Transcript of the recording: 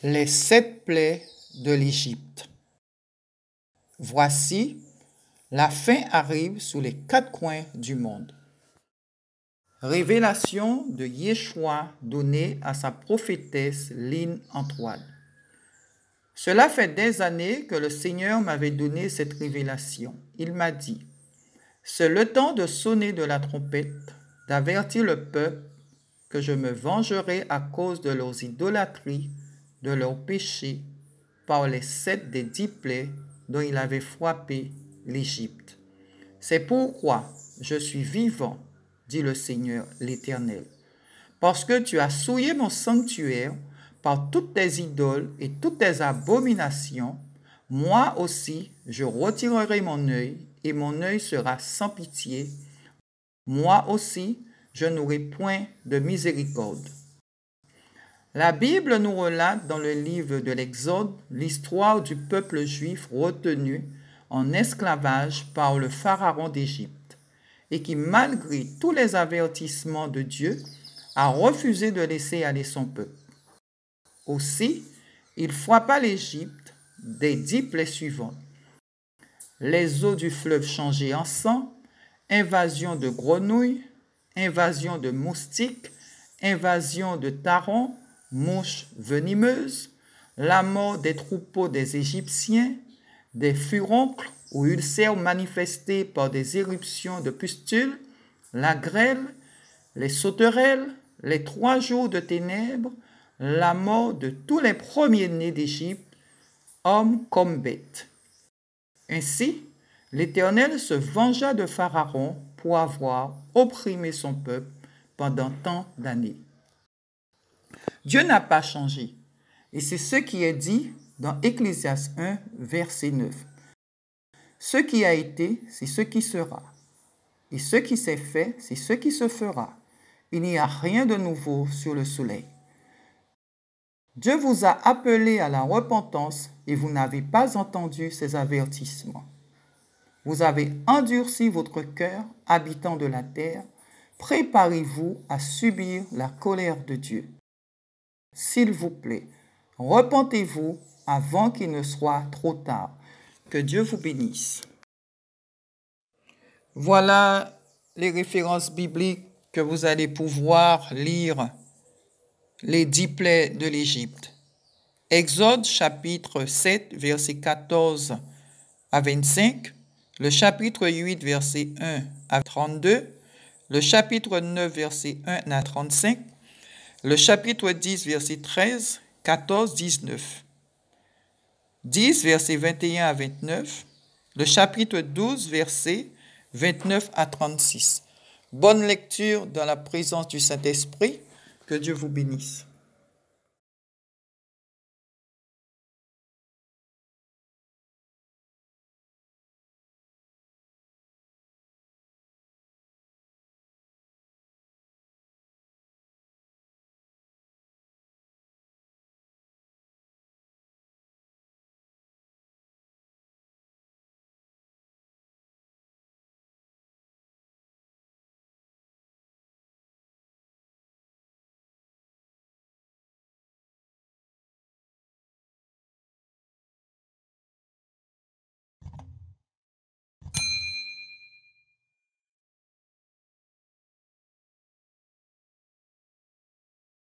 Les 7 plaies de l'Égypte. Voici, la fin arrive sous les 4 coins du monde. Révélation de Yeshua donnée à sa prophétesse Line Antoine. Cela fait des années que le Seigneur m'avait donné cette révélation. Il m'a dit, c'est le temps de sonner de la trompette, d'avertir le peuple que je me vengerai à cause de leurs idolâtries, de leurs péchés, par les 7 des 10 plaies dont il avait frappé l'Égypte. C'est pourquoi je suis vivant, dit le Seigneur l'Éternel, parce que tu as souillé mon sanctuaire par toutes tes idoles et toutes tes abominations. Moi aussi, je retirerai mon œil, et mon œil sera sans pitié. Moi aussi, je n'aurai point de miséricorde. La Bible nous relate dans le livre de l'Exode l'histoire du peuple juif retenu en esclavage par le pharaon d'Égypte et qui, malgré tous les avertissements de Dieu, a refusé de laisser aller son peuple. Aussi, il frappa l'Égypte des 10 plaies suivantes. Les eaux du fleuve changées en sang, invasion de grenouilles, invasion de moustiques, invasion de tarons, mouches venimeuses, la mort des troupeaux des Égyptiens, des furoncles ou ulcères manifestés par des éruptions de pustules, la grêle, les sauterelles, les 3 jours de ténèbres, la mort de tous les premiers-nés d'Égypte, hommes comme bêtes. Ainsi, l'Éternel se vengea de Pharaon pour avoir opprimé son peuple pendant tant d'années. Dieu n'a pas changé, et c'est ce qui est dit dans Ecclésiaste 1, verset 9. Ce qui a été, c'est ce qui sera, et ce qui s'est fait, c'est ce qui se fera. Il n'y a rien de nouveau sur le soleil. Dieu vous a appelé à la repentance et vous n'avez pas entendu ses avertissements. Vous avez endurci votre cœur, habitants de la terre. Préparez-vous à subir la colère de Dieu. S'il vous plaît, repentez-vous avant qu'il ne soit trop tard. Que Dieu vous bénisse. Voilà les références bibliques que vous allez pouvoir lire. Les 10 plaies de l'Égypte. Exode chapitre 7, versets 14 à 25. Le chapitre 8, verset 1 à 32. Le chapitre 9, verset 1 à 35. Le chapitre 10, verset 13, 14, 19. 10, verset 21 à 29. Le chapitre 12, verset 29 à 36. Bonne lecture dans la présence du Saint-Esprit. Que Dieu vous bénisse.